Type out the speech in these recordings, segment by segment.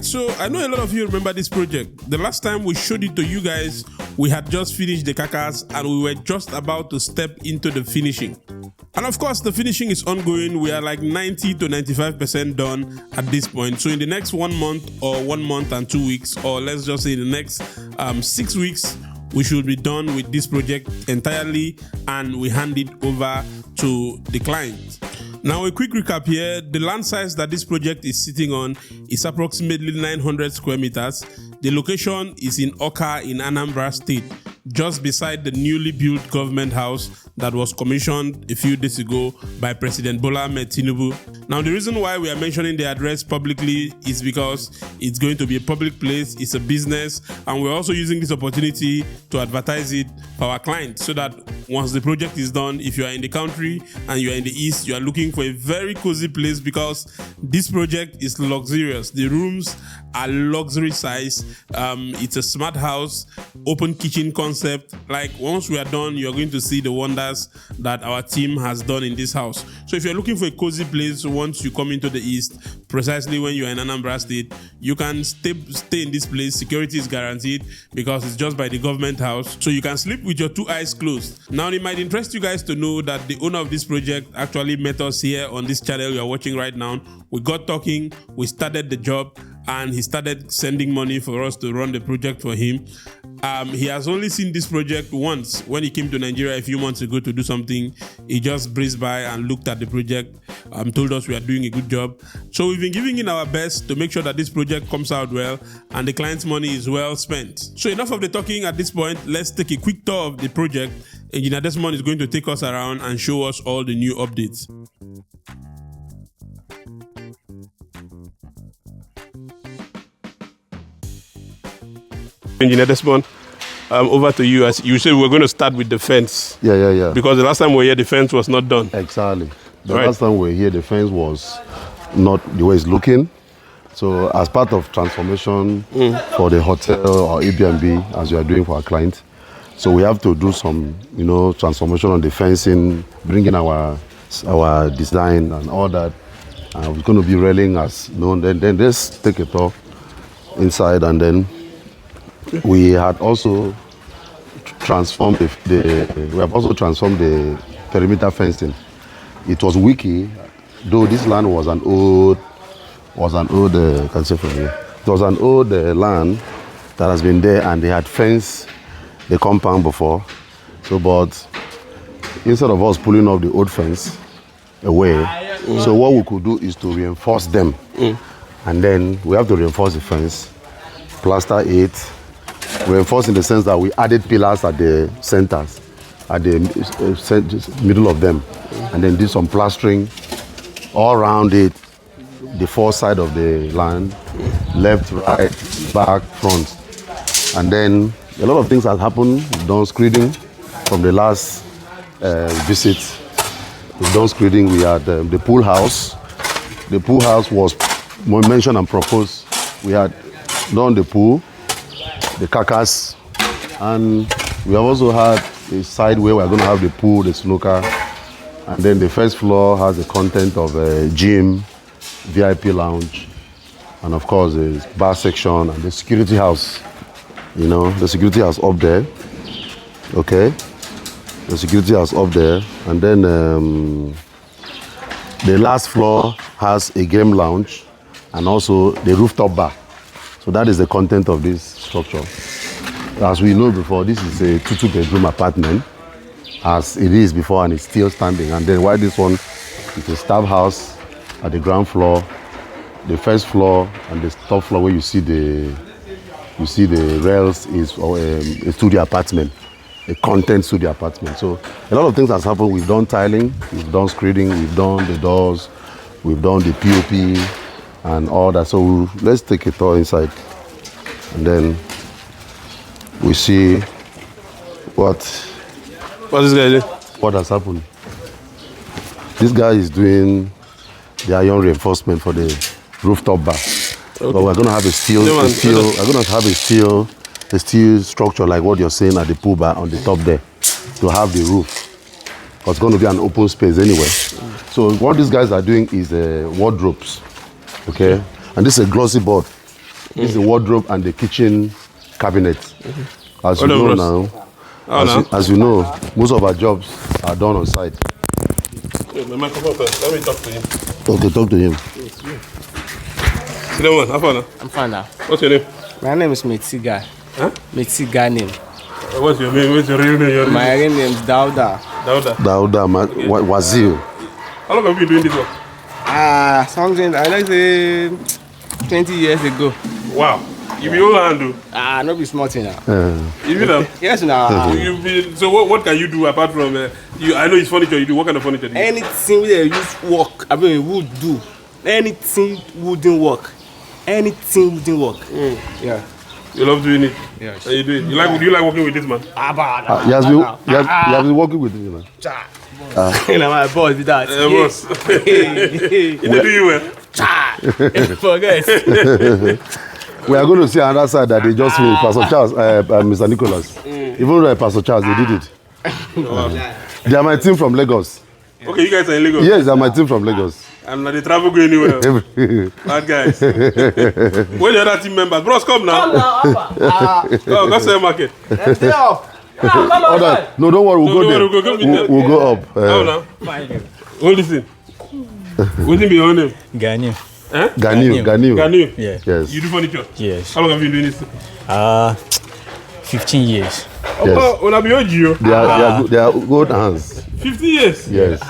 So I know a lot of you remember this project. The last time we showed it to you guys, we had just finished the carcass and we were just about to step into the finishing. And of course, the finishing is ongoing. We are like 90 to 95% done at this point. So in the next 1 month or 1 month and 2 weeks, or let's just say in the next 6 weeks, we should be done with this project entirely and we hand it over to the client. Now, a quick recap here. The land size that this project is sitting on is approximately 900 square meters. The location is in Oka in Anambra State, just beside the newly built government house that was commissioned a few days ago by President Bola Ahmed Tinubu. Now, the reason why we are mentioning the address publicly is because it's going to be a public place, it's a business, and we're also using this opportunity to advertise it for our clients so that once the project is done, if you are in the country and you are in the east, you are looking for a very cozy place because this project is luxurious. The rooms are luxury size. It's a smart house, open kitchen concept. Like once we are done, you're going to see the wonders that our team has done in this house. So if you're looking for a cozy place once you come into the east, precisely when you're in Anambra State, you can stay in this place. Security is guaranteed because it's just by the government house. So you can sleep with your 2 eyes closed. Now, it might interest you guys to know that the owner of this project actually met us here on this channel you're watching right now. We got talking, we started the job, and he started sending money for us to run the project for him. He has only seen this project once when he came to Nigeria a few months ago to do something. He just breezed by and looked at the project, told us we are doing a good job. So we've been giving in our best to make sure that this project comes out well and the client's money is well spent. So enough of the talking at this point. Let's take a quick tour of the project. Engineer Desmond is going to take us around and show us all the new updates. Engineer Desmond, over to you. As you said, we're going to start with the fence. Yeah. Because the last time we were here, the fence was not done. Exactly. The last time we were here, the fence was not the way it's looking. So as part of transformation for the hotel or Airbnb, as we are doing for our clients, so we have to do some, transformation on the fencing, bringing our design and all that. We're going to be railing as known. Then let's take a tour inside, and then we had also transformed the perimeter fencing. It was wiki, though this land was an old can say from here. It was an old land that has been there, and they had fenced the compound before. So, but instead of us pulling off the old fence away, so what we could do is to reinforce them, and then we have to reinforce the fence, plaster it. Reinforce in the sense that we added pillars at the centers, at the middle of them, and then did some plastering all around it, the 4 sides of the land, left, right, back, front. And then a lot of things have happened. We've done screeding from the last visit. We've done screeding. We had the pool house. The pool house was mentioned and proposed. We had done the pool, the carcass, and we have also had a side where we're going to have the pool, the snooker, and then the first floor has the content of a gym, VIP lounge, and of course the bar section and the security house. The security house up there. Okay, the security house up there, and then the last floor has a game lounge and also the rooftop bar. So that is the content of this structure. As we know before, this is a 2-bedroom apartment, as it is before, and it's still standing. And then while this one is a staff house at the ground floor, the first floor and the top floor where you see the rails is a studio apartment, a content studio apartment. So a lot of things has happened. We've done tiling, we've done screeding, we've done the doors, we've done the POP and all that. So let's take a tour inside, and then we see what's this guy doing? What has happened. This guy is doing the iron reinforcement for the rooftop bar. Okay. But we're gonna have a steel structure like what you're saying at the pool bar on the top there to have the roof. It's going to be an open space anyway. So what these guys are doing is wardrobes, okay? And this is a glossy board. This is the wardrobe and the kitchen cabinet. As you know now, as you know, most of our jobs are done on site. Let me talk to him. Okay, talk to him. I'm fine now. What's your name? My name is Metsiga. Huh? Metsiga name. What's your name? What's your real name? My real name is Dauda. Dauda Wazil. How long have you been doing this work? Something I like say 20 years ago. Wow. You be old hand though? No be small thing now. You be now? Yes now. So what can you do apart from I know it's furniture you do. What kind of furniture do you do? Anything we use work, I mean wood do. Anything wouldn't work. Anything wouldn't work. Yeah. You love doing it? Yes. And you do it. Do you like working with this man? He has been working with you, man. You know my boss with that. Boss. He do you well. Forget. We are going to see another side that they just finished. Pastor Charles, Mr. Nicholas. Even though Pastor Charles, they did it. They are my team from Lagos. Okay, you guys are in Lagos? Yes, they are my team from Lagos. And they travel go anywhere. Bad guys. Where the other team members? Bros, come now. Go sell market. No, don't worry, we'll go there. We'll go up. How now? Hold this in. What's in your name? Ghanaian. Huh? Ghanaian. Yeah. Yes. You do furniture? Yes. How long have you been doing this? 15 years. Yes. Oh, They are good hands. 50 years? Yes.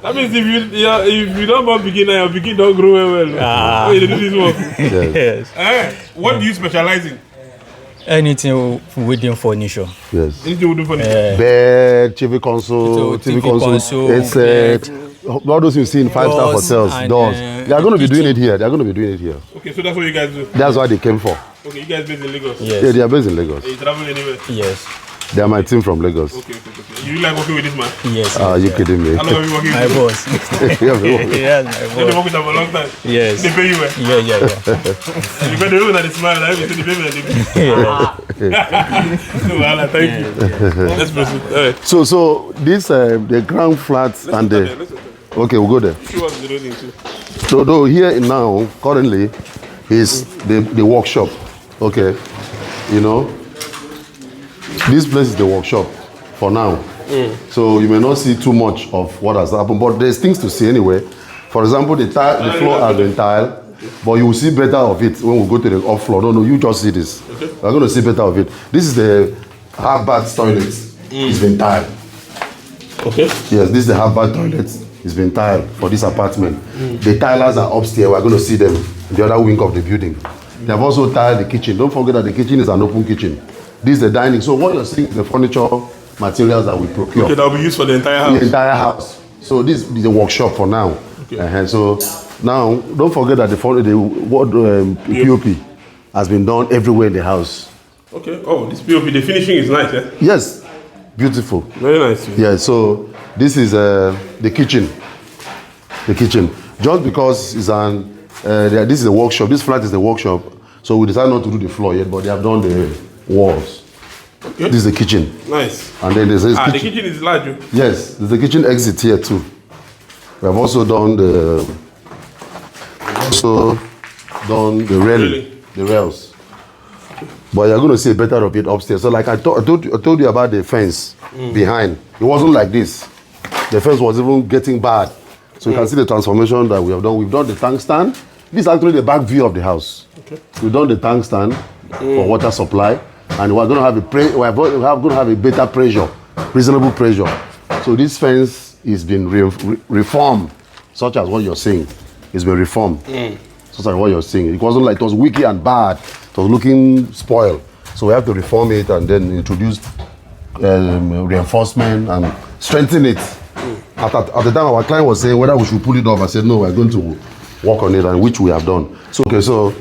That means if you don't want beginner, your begin don't grow well. You do this work. Yes. What do you specialize in? Anything within furniture. Yes. Anything we do furniture? Bed, TV console, headset. All those you see in five-star hotels, doors. They are going to be doing it here. Okay, so that's what you guys do? That's what they came for. Okay, you guys based in Lagos? Yes. Yeah, they are based in Lagos. You travel anywhere? Yes. They are my team from Lagos. Okay. You like working with this man? Yes. You kidding me? How long have you working My with boss. Yes, my They boss. work with them for a long time? Yes. They pay you well? Yeah. You better look at the smile, like you see the baby. Well, thank you. Let's proceed. All right. So this the ground flats and the. Okay, we'll go there. So here now, currently, is the workshop. Okay, you know, this place is the workshop for now. So you may not see too much of what has happened, but there's things to see anyway. For example, the floor has been tiled, but you will see better of it when we go to the off floor. No, you just see this. Okay. We're going to see better of it. This is the half bath toilet. It's been tiled. Okay. Yes, this is the half bath toilet. It's been tiled for this apartment. The tilers are upstairs. We're going to see them in the other wing of the building. They have also tiled the kitchen. Don't forget that the kitchen is an open kitchen. This is the dining. So what you're seeing is the furniture materials that we procure. Okay, that will be used for the entire house. The entire house. So this is the workshop for now. Okay. So now, don't forget that the POP has been done everywhere in the house. Okay. Oh, this POP, the finishing is nice, eh? Yes. Beautiful. Very nice. Yeah, so this is the kitchen. The kitchen. Just because it's this is the workshop. This flat is the workshop. So we decided not to do the floor yet, but they have done the walls. Okay. This is the kitchen. Nice. And then there's the kitchen is large. Yes, there's a kitchen exit here too. We have also done the railing, the rails. But you're going to see a better of it upstairs. So like I told you about the fence behind. It wasn't like this. The fence was even getting bad. So you can see the transformation that we have done. We've done the tank stand. This is actually the back view of the house. Okay. We've done the tank stand for water supply. And we're going to have going to have a better pressure reasonable pressure. So this fence is been reformed, such as what you're saying. It's been reformed, such as what you're saying. It wasn't like it was wicked and bad. It was looking spoiled. So we have to reform it and then introduce reinforcement and strengthen it. At the time, our client was saying whether we should pull it off. I said no, we're going to work on it, and which we have done. So okay, so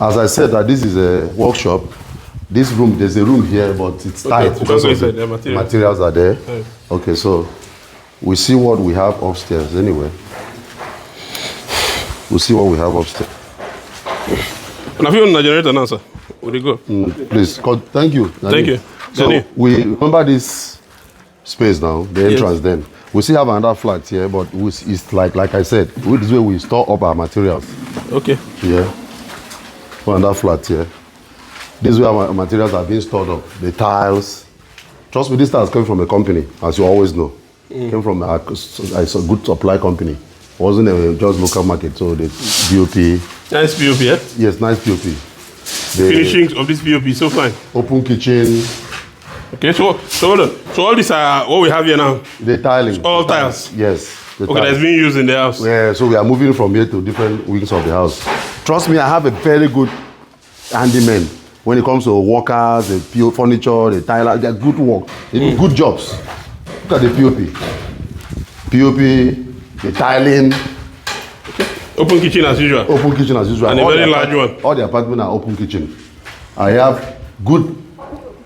as I said, that this is a workshop. This room, there's a room here, but it's tight because of the materials are there. Yeah. Okay, so we see what we have upstairs anyway. We'll see what we have upstairs. And have you on the generator now, sir? Where you go? Please, thank you. Thank you. So we remember this space now, the entrance then. We still have another flat here, but it's like I said, this way we store up our materials. Okay. Yeah. Another flat here. This way our materials are being stored up. The tiles. Trust me, this tiles came from a company, as you always know. Came from a good supply company. It wasn't just local market, so the POP. Nice POP, yeah? Yes, nice POP. The finishings of this POP, so fine. Open kitchen. Okay, so hold on. So all these are what we have here now? The tiling. All tiles? Yes. Okay, that's being used in the house. Yeah, so we are moving from here to different wings of the house. Trust me, I have a very good handyman when it comes to workers, the furniture, the tiler. They're good work. They do good jobs. Look at the POP. POP, the tiling. Open kitchen as usual. Open kitchen as usual. And a very large one. All the apartments are open kitchen. I have good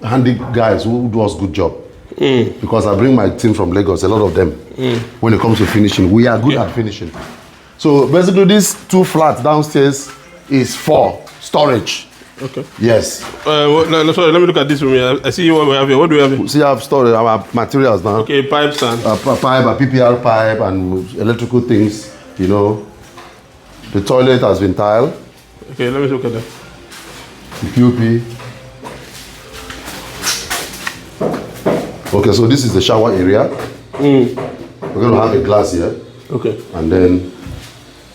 handy guys who do us good job. Because I bring my team from Lagos, a lot of them. When it comes to finishing, we are good at finishing. So basically, these 2 flats downstairs is for storage. Okay. Yes. Sorry, let me look at this room here. I see what we have here. What do we have here? See, I have storage, our materials now. Okay, pipes and... a PPR pipe and electrical things, you know. The toilet has been tiled. Okay, let me look at that. The POP. Okay, so this is the shower area. We're going to have a glass here. Okay. And then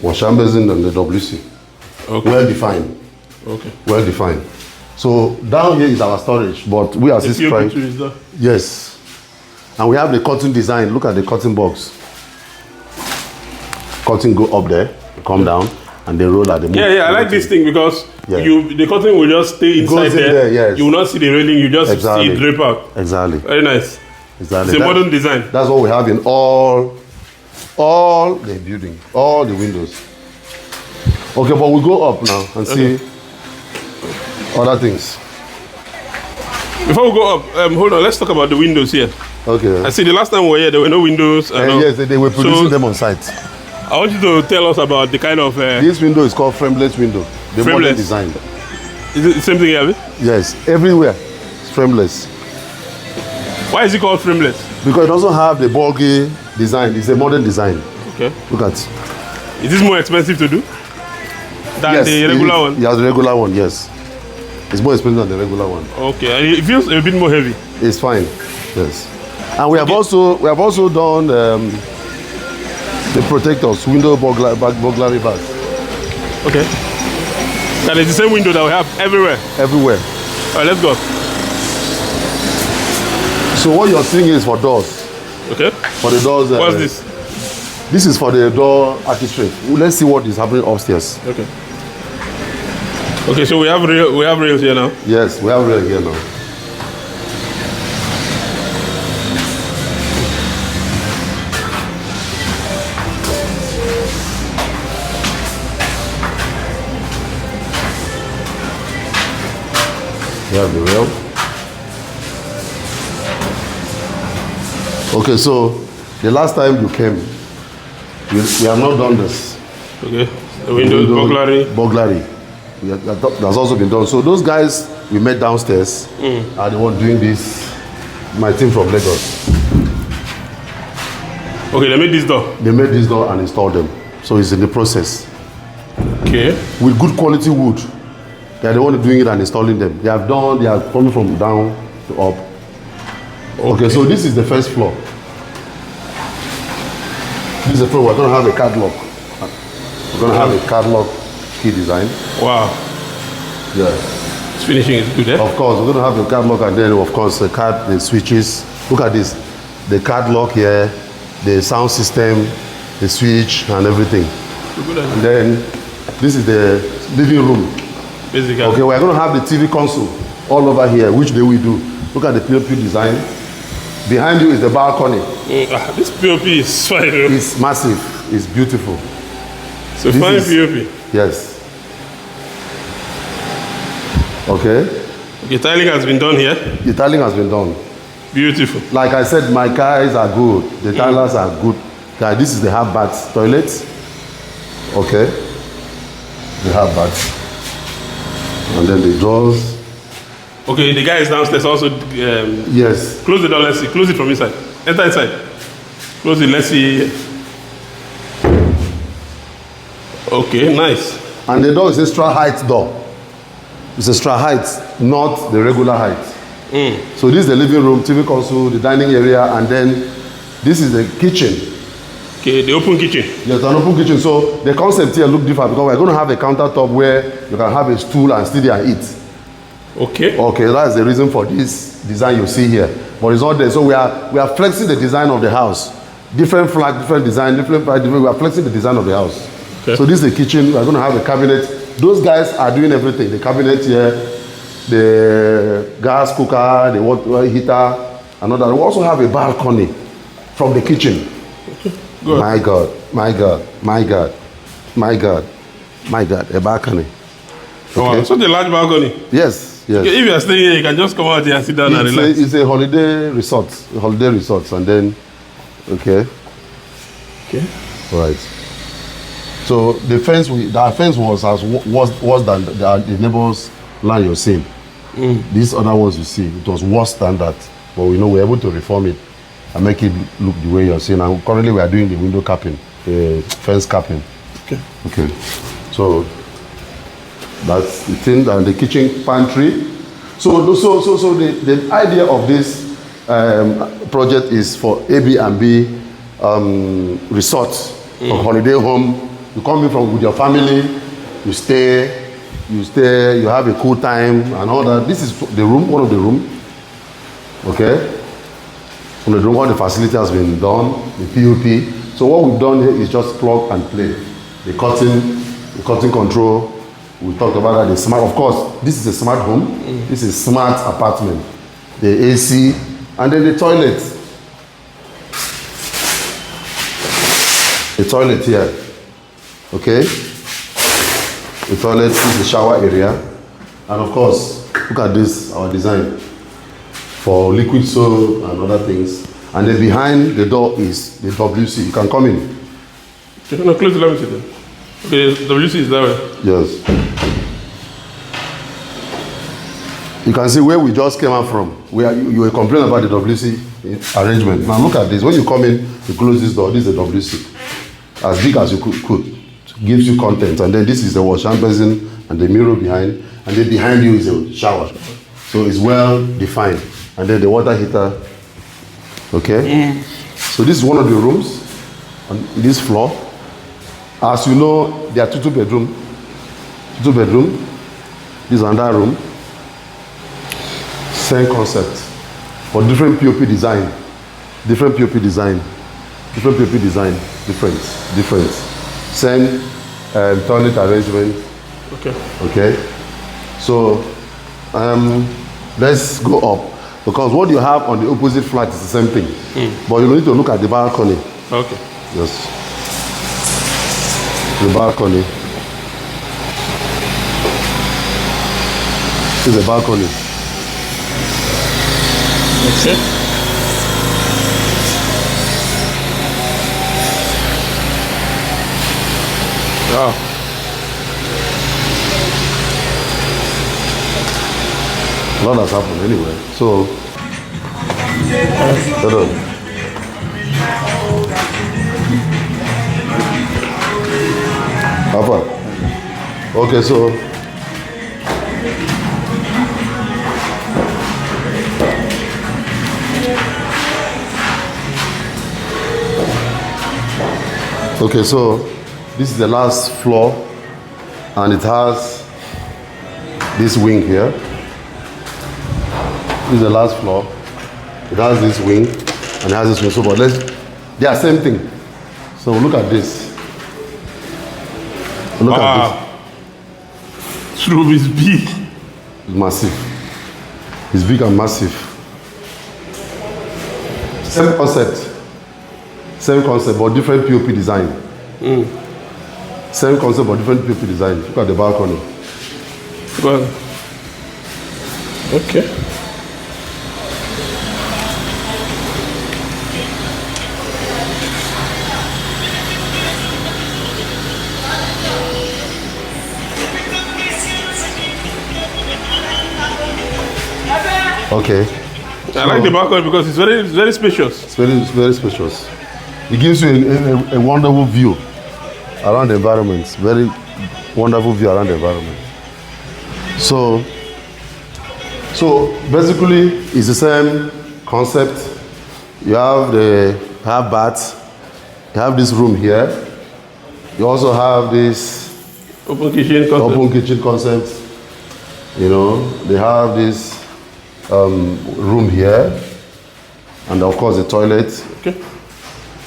wash and basin and the WC. Okay. Well defined. Okay. Well defined. So down here is our storage, but we are still trying. Yes. And we have the curtain design. Look at the curtain box. Curtain go up there, come down, and they roll at the Yeah, I like this thing because the curtain will just stay inside there. Yes. You will not see the railing, you just see it drape out. Exactly. Very nice. Exactly. It's a modern design. That's what we have in all the building, all the windows. Okay, but we go up now and see other things. Before we go up, hold on, let's talk about the windows here. Okay. I see the last time we were here, there were no windows. Yes, they were producing them on site. I want you to tell us about the kind of... this window is called frameless window. The modern design. Is it the same thing here? Yes, everywhere it's frameless. Why is it called frameless? Because it doesn't have the bulky design. It's a modern design. Okay. Look at. Is this more expensive to do than the regular one? Yeah, the regular one, yes. It's more expensive than the regular one. Okay, and it feels a bit more heavy. It's fine, yes. And we have also done the protectors, window burglary bars. Okay. And it's the same window that we have everywhere. Everywhere. All right, let's go. So what you're seeing is for doors. Okay. For the doors. What's this? This is for the door architrave. Let's see what is happening upstairs. Okay. Okay, so we have rails here now. Yes, we have rails here now. We have the rail. Okay, so the last time you came, we have not done this. Okay, the windows, burglary. That's also been done. So those guys we met downstairs are the one doing this. My team from Lagos. Okay, they made this door. They made this door and installed them. So it's in the process. Okay. With good quality wood. They are the one doing it and installing them. They are coming from down to up. Okay, so this is the first floor. This is the floor. We're going to have a catalog. We're going to have a catalog key design. Wow. Yeah. This finishing is good, eh? Of course, we're going to have the catalog and then, of course, the switches Look at this. The card lock here, the sound system, the switch and everything. And then this is the living room. Basically. Okay, we're going to have the TV console all over here, which they will do. Look at the POP design. Behind you is the balcony. This POP is fine. It's massive. It's beautiful. So fine POP. Yes. Okay. Okay, tiling has been done here. The tiling has been done. Beautiful. Like I said, my guys are good. The tilers are good. Guys, this is the half bath toilet. Okay. The half bath. And then the doors. Okay, the guy is downstairs also. Yes. Close the door, let's see. Close it from inside. Enter inside. Close it, let's see. Okay, nice. And the door is extra height door. It's extra height, not the regular height. So this is the living room, TV console, the dining area, and then this is the kitchen. Okay, the open kitchen. Yes, an open kitchen. So the concept here look different because we're going to have a countertop where you can have a stool and sit there and eat. Okay. Okay, that's the reason for this design you see here. But it's not there. So we are flexing the design of the house. Different flag, different design, different flag, we are flexing the design of the house. Okay. So this is the kitchen. We're going to have a cabinet. Those guys are doing everything. The cabinet here, the gas cooker, the water heater, and all that. We also have a balcony from the kitchen. Good. My God, my God, my God, my God, my God, a balcony. Okay. Wow, such a large balcony. Yes, yes. Okay, if you are staying here, you can just come out here and sit down and relax. It's a holiday resort, and then, okay. Okay. All right. So the fence, the fence was than the neighbor's land you're seeing. These other ones you see, it was worse than that. But we know we're able to reform it and make it look the way you're seeing. And currently we are doing the window capping, the fence capping. Okay. Okay. So that's the thing, and the kitchen pantry. So the idea of this project is for Airbnb resort, or holiday home. You come in with your family, you stay, you have a cool time and all that. This is the room, one of the room. Okay? From the room, all the facility has been done, the POP. So what we've done here is just plug and play. The curtain control, we talked about that, the smart, of course, this is a smart home, this is smart apartment. The AC, and then the toilet. The toilet here. Okay, the toilet is the shower area, and of course, look at this, our design for liquid soap and other things. And then behind the door is the WC. You can come in. No, close the let me see them. Okay, the WC is that way. Yes. You can see where we just came out from. You were complaining about the WC arrangement. Now look at this. When you come in, you close this door. This is the WC, as big as you could. Gives you content, and then this is the wash hand basin and the mirror behind, and then behind you is a shower. So it's well defined, and then the water heater. Okay. So this is one of the rooms on this floor. As you know, there are two bedroom. This is another room. Same concept, for different POP design, different. Same toilet arrangement. Okay. So let's go up, because what you have on the opposite flat is the same thing. But you need to look at the balcony. Okay. Yes. The balcony. This is the balcony. Okay. Wow. A lot has happened anyway. So, how far? Okay, so this is the last floor, and it has this wing here. This is the last floor. It has this wing and it has this wing. So, but they are same thing. So look at this. Look at this. This room is big. It's massive. It's big and massive. Same concept, but different POP design. Same concept, but different POP design. Look at the balcony. Well, okay. Okay. I like the balcony because it's very spacious. It's very spacious. It gives you a wonderful view around the environment. Very wonderful view around the environment. So basically, it's the same concept. You have baths. You have this room here. You also have this Open kitchen concept. You know, they have this room here, and of course the toilet. Okay.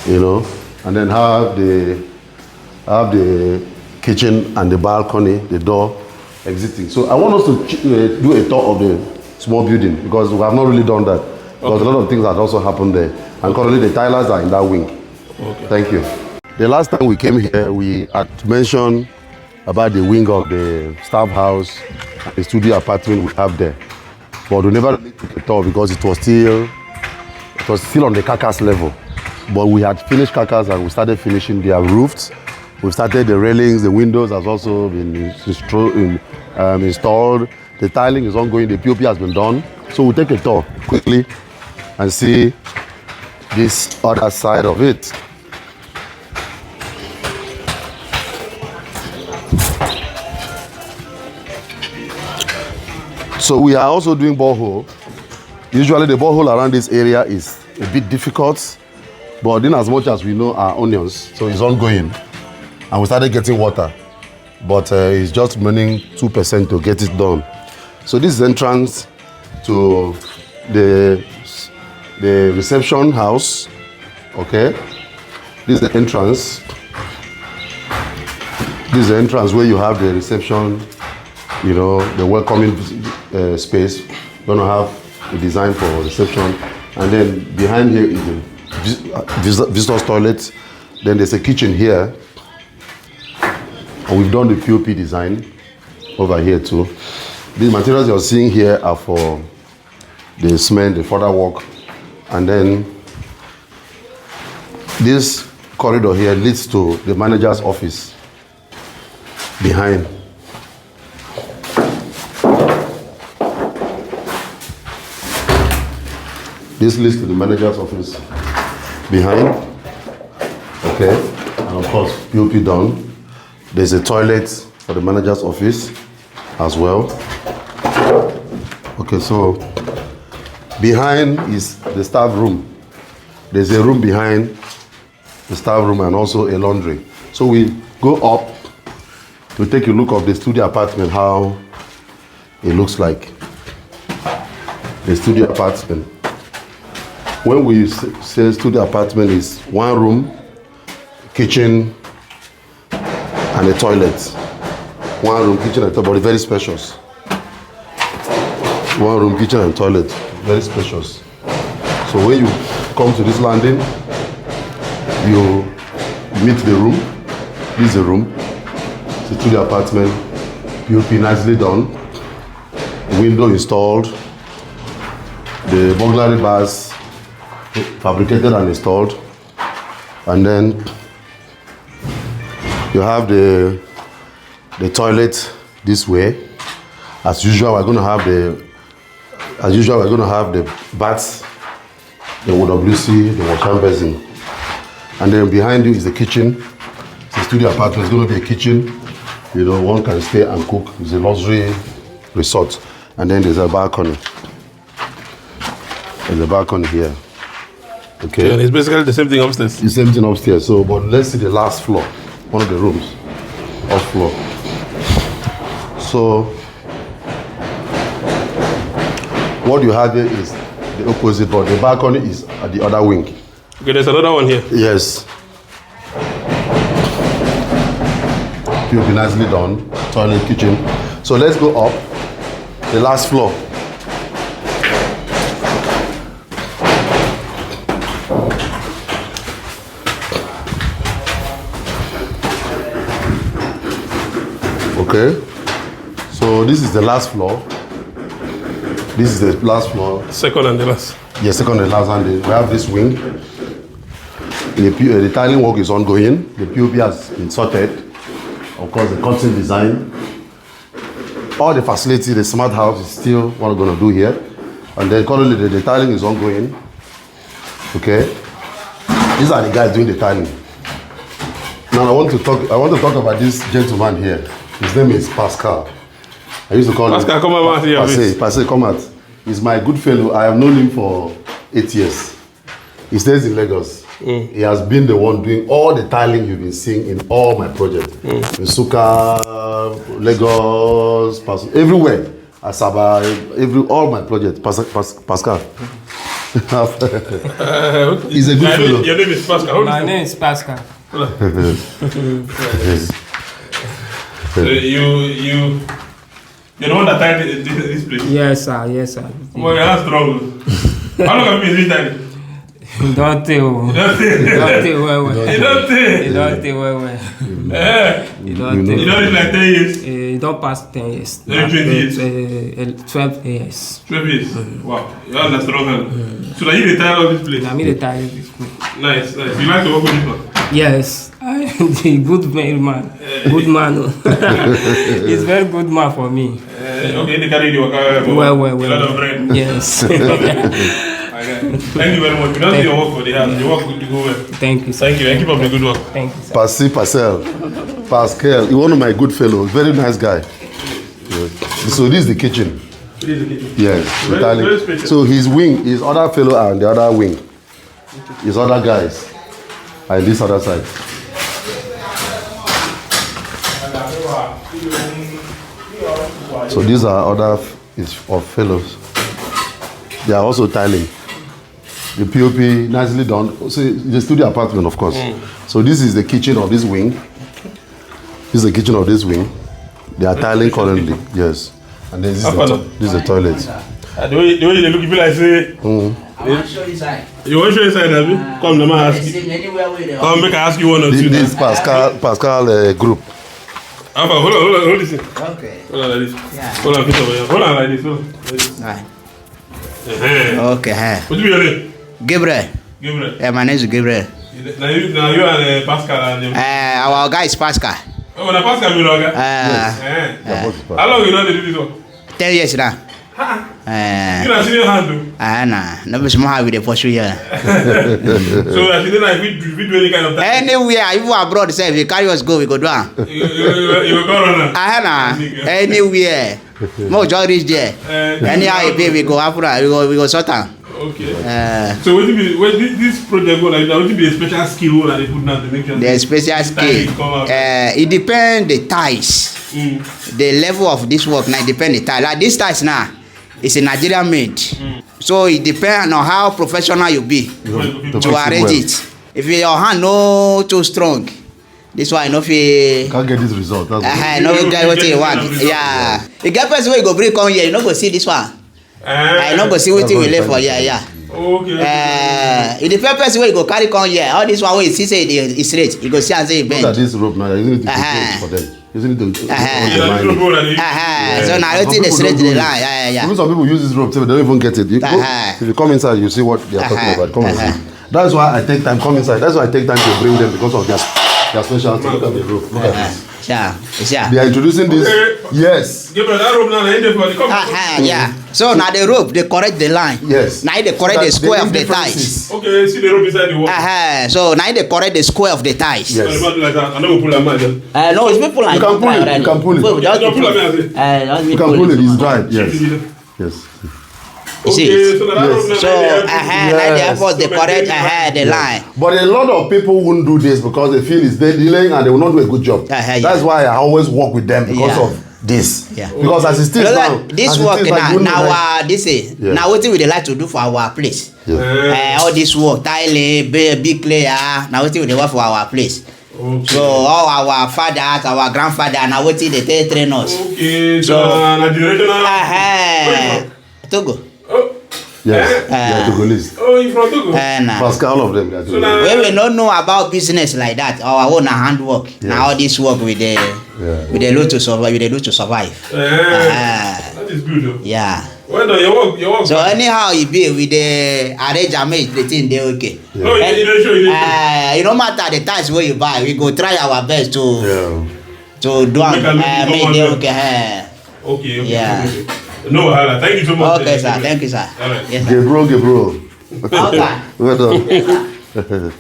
You know, and then have the kitchen and the balcony, the door exiting. So I want us to do a tour of the small building because we have not really done that. Because a lot of things that also happened there, and currently the tilers are in that wing. Okay. Thank you. The last time we came here, we had mentioned about the wing of the staff house, the studio apartment we have there. But we never really took a tour because it was still on the carcass level. But we had finished carcass and we started finishing their roofs. We started the railings, the windows has also been installed. The tiling is ongoing, the POP has been done. So we'll take a tour quickly and see this other side of it. So we are also doing borehole. Usually the borehole around this area is a bit difficult, but in as much as we know our onions, so it's ongoing. And we started getting water, but it's just remaining 2% to get it done. So this is the entrance to the reception house, okay? This is the entrance. This is the entrance where you have the reception, you know, the welcoming space. You're gonna have a design for reception, and then behind here is the visitor's toilet. Then there's a kitchen here, and we've done the POP design over here too. These materials you're seeing here are for the cement, the further work, and then this corridor here leads to the manager's office behind. This leads to the manager's office behind, okay, and of course POP done. There's a toilet for the manager's office as well. Okay, so behind is the staff room. There's a room behind the staff room and also a laundry. So we go up to take a look of the studio apartment, how it looks like. The studio apartment. When we say studio apartment, is one room, kitchen, and a toilet. One room, kitchen, and toilet, but very spacious. One room, kitchen, and toilet, very spacious. So when you come to this landing, you meet the room. This is the room. It's a studio apartment. POP nicely done. Window installed. The burglary bars fabricated and installed, and then you have the toilet this way. As usual, we're going to have the baths, the WC, the wash hand basin, and then behind you is the kitchen. It's a studio apartment. It's going to be a kitchen. You know, one can stay and cook. It's a luxury resort, and then there's a balcony. There's a balcony here. Okay. And it's basically the same thing upstairs. The same thing upstairs. So, but let's see the last floor, one of the rooms, off floor. So, what you have here is the opposite, but the balcony is at the other wing. Okay, there's another one here. Yes. POP nicely done. Toilet, kitchen. So let's go up the last floor. Okay. So this is the last floor. This is the last floor. Second and the last. Yes, second and last, and we have this wing. The tiling work is ongoing. The POP has been sorted. Of course, the curtain design. All the facility, the smart house is still what we're going to do here. And then currently the tiling is ongoing. Okay. These are the guys doing the tiling. Now I want to talk about this gentleman here. His name is Pascal. I used to call Pascal, him come out here. Pascal, come out. He's my good fellow. I have known him for 8 years. He stays in Lagos. He has been the one doing all the tiling you've been seeing in all my projects. In Suka, Lagos, everywhere. Asaba, all my projects. Pascal. He's a good fellow. Your name is Pascal. My name is Pascal. You're the one that tied this place? Yes, sir. Yes, sir. Well, you're not strong. How long have you been tied? Don't tell. You don't think? Don't tell well. You don't think? You don't tell well. You don't know it's like 10 years? You don't pass 10 years. 20 years? 12 years. 12 years? Wow. You are a strong hand. So now you retire all this place? I'm retired this place. Nice, nice. You like to work with this one? Yes. Good man. Good man. He's very good man for me. Okay, they carry the work. Well. A lot of bread. Yes. Thank you very much. We don't see your work for the house. Your work good to go well. Thank you, sir. Thank you, and keep up the good work. Thank you, sir. Pascal, you're one of my good fellows. Very nice guy. Yes. So this is the kitchen. It is the kitchen. Yes. Very special. So his wing, his other fellow and the other wing. His other guys. And this other side. So these are other of fellows. They are also tiling. The POP nicely done. So the studio apartment, of course. So this is the kitchen of this wing. This is the kitchen of this wing. They are tiling currently. Yes. And then this is the toilet. The way they look, you feel like say. I want to show you inside. You want to show inside, Abby? Come, let me ask you. Come, make I ask you one or two. This is Pascal group. Alpha, hold this. Okay. Hold on like this. Yeah. Hold on, Peter. Hold on like this. Hold on. Right. Okay. What do you mean? Gabriel. Gabriel. Yeah, my name is Gabriel. Now you and Pascal and Our guy is Pascal. Oh, now Pascal will know. How long you know they do this one? 10 years now. You know, see your hand. Nah, no be small with the pursue here. So I think like we do any kind of time. Anywhere, even abroad, say if you carry us go, we go down. You will go on. Nah, anywhere. More just reach there. Anyhow, you pay, we go after, we go sort out. Okay. So what this project go like? What will be a special skill that they put down to make sure? The special skill. It depends the ties. The level of this work now depend the tie. Like this ties now, it's a Nigerian made. So it depends on how professional you be to arrange it. If your hand no too strong, this one no fit. Can't get this result. No get what you want. Yeah. The get person wey go bring come here, you no go see this one. I no go see wetin we lay for here. Yeah. Okay. If the person wey go carry come here, all this one wey you see say e straight, you go see am say e bend. Look at this rope now. You need to for them. You need to So now you see the straight the line. Yeah. Even some people use this rope, so they don't even get it. If you come inside, you see what they are talking about. Come and see. That's why I take time. Come inside. That's why I take time to bring them because of their specialty. Look at the rope. Look at this. Yeah. They are introducing this. Yes. Yeah. So now the rope, they correct the line. Yes. Now they correct the square of the ties. Okay, see the rope inside the wall. So now they correct the square of the ties. Yes. Like that. I know we pull a man. No, it's people like You can pull it. You can pull it. You can pull it. It's dry. Yes. Yes. You see? So therefore they correct the line. But a lot of people won't do this because they feel it's delaying and they will not do a good job. That's why I always work with them because of this. Yeah. Because as it is now, this as it work is now, you know, now like- this is Yeah. now wetin we dey like to do for our place. Yeah. All this work, tiling, big layer, now wetin we dey work for our place. Okay. So all our fathers, our grandfather, now wetin dey take train us. Okay, so So- na generational. Togo. Oh, Yes. Yeah, Togolese. oh, you from Togo? Nah. Pascal, all of them. They are So now- Togolese. When we no know about business like that, our own na handwork. Now all this work we dey do to survive. We dey do to survive. That is good though. Yeah. Well done, your work. So anyhow e be, we dey arrange and make the thing dey okay. No, you dey show, you dey show. You no matter the times wey you buy, we go try our best to Yeah. do am Make am look make come dey out okay. Okay. Yeah. Okay. No wahala. Thank you so much. Okay, sir. Thank you, sir. All right. Yes, sir. Gebro. Okay. Well done.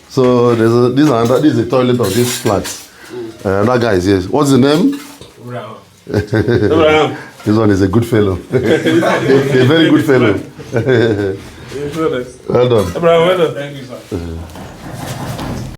So this is the toilet of this flat. That guy is here. What's the name? Abraham. This one is a good fellow. A very good fellow. Well done. Abraham, well done. Thank you, sir.